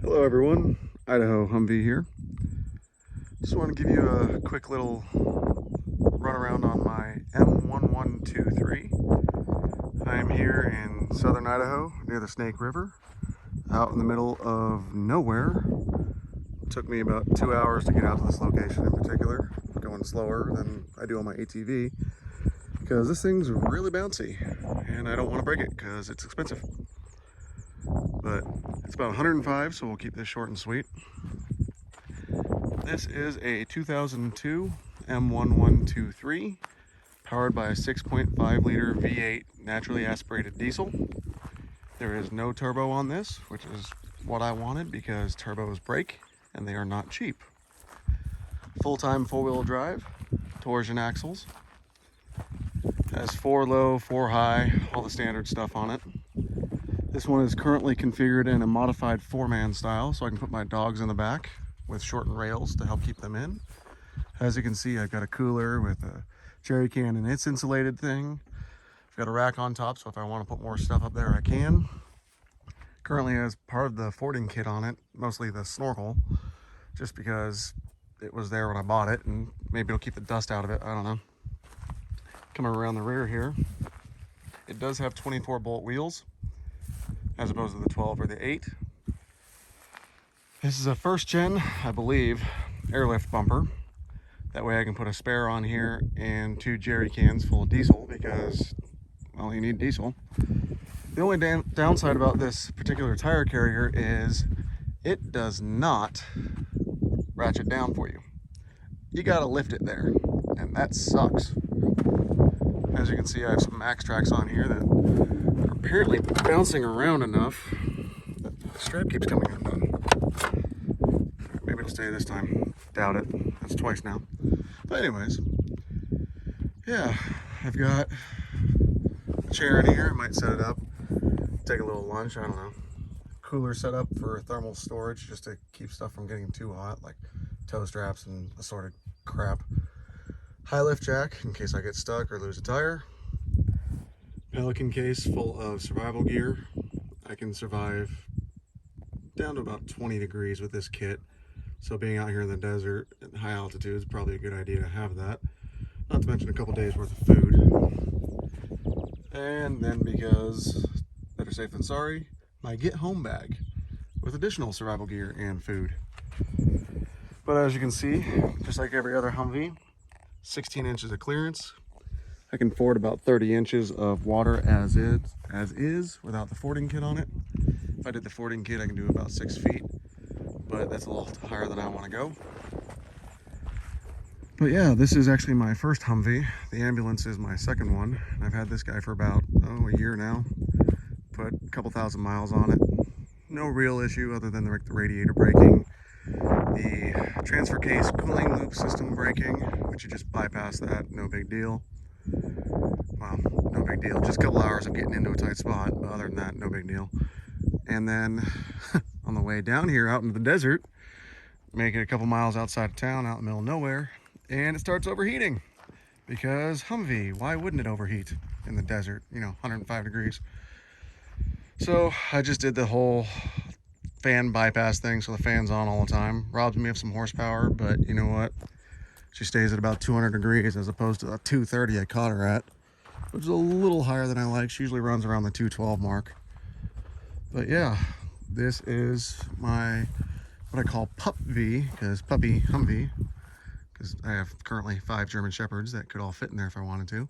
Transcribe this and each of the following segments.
Hello everyone, Idaho Humvee here. Just want to give you a quick little run around on my M1123. I'm here in southern Idaho near the Snake River, out in the middle of nowhere. It took me about 2 hours to get out to this location in particular, going slower than I do on my ATV because this thing's really bouncy and I don't want to break it because it's expensive. But it's about 105, so we'll keep this short and sweet. This is a 2002 M1123 powered by a 6.5 liter V8 naturally aspirated diesel. There is no turbo on this, which is what I wanted because turbos break and they are not cheap. Full-time four-wheel drive, torsion axles, has 4 low, 4 high, all the standard stuff on it. This one is currently configured in a modified 4-man style, so I can put my dogs in the back with shortened rails to help keep them in. As you can see, I've got a cooler with a jerry can and its insulated thing. I've got a rack on top, so if I want to put more stuff up there, I can. Currently has part of the fording kit on it, mostly the snorkel, just because it was there when I bought it, and maybe it'll keep the dust out of it, I don't know. Coming around the rear here, it does have 24 bolt wheels, as opposed to the 12 or the 8. This is a first gen, I believe, airlift bumper. That way I can put a spare on here and 2 jerry cans full of diesel because, well, you need diesel. The only downside about this particular tire carrier is it does not ratchet down for you. You gotta lift it there, and that sucks. As you can see, I have some max tracks on here that are apparently bouncing around enough that the strap keeps coming undone. Maybe it'll stay this time. Doubt it. That's twice now. But anyways, yeah, I've got a chair in here. I might set it up, take a little lunch, I don't know. Cooler set up for thermal storage just to keep stuff from getting too hot, like toe straps and assorted crap. High lift jack in case I get stuck or lose a tire. Pelican case full of survival gear. I can survive down to about 20 degrees with this kit. So being out here in the desert at high altitude is probably a good idea to have that. Not to mention a couple days worth of food. And then, because better safe than sorry, my get home bag with additional survival gear and food. But as you can see, just like every other Humvee, 16 inches of clearance. I can ford about 30 inches of water as is without the fording kit on it. If I did the fording kit, I can do about 6 feet, but that's a little higher than I want to go. But yeah, this is actually my first Humvee. The ambulance is my second one. I've had this guy for about, a year now. Put a couple thousand miles on it. No real issue other than the radiator breaking. The transfer case cooling loop system breaking, which you just bypass that, no big deal. Well, no big deal, just a couple hours of getting into a tight spot, but other than that, no big deal. And then on the way down here out into the desert, make it a couple miles outside of town, out in the middle of nowhere, and it starts overheating. Because Humvee, why wouldn't it overheat in the desert, 105 degrees? So I just did the whole fan bypass thing, so the fan's on all the time. Robs me of some horsepower, but you know what? She stays at about 200 degrees as opposed to a 230 I caught her at, which is a little higher than I like. She usually runs around the 212 mark. But yeah, this is my, what I call pup V, because puppy Humvee, because I have currently 5 German Shepherds that could all fit in there if I wanted to.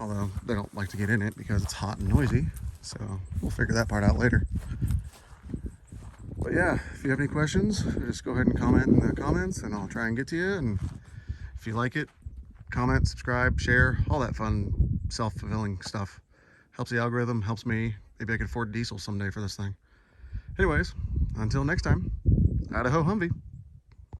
Although they don't like to get in it because it's hot and noisy, so we'll figure that part out later. But yeah, if you have any questions, just go ahead and comment in the comments and I'll try and get to you. And if you like it, comment, subscribe, share, all that fun, self-fulfilling stuff. Helps the algorithm, helps me. Maybe I could afford diesel someday for this thing. Anyways, until next time, Idaho Humvee.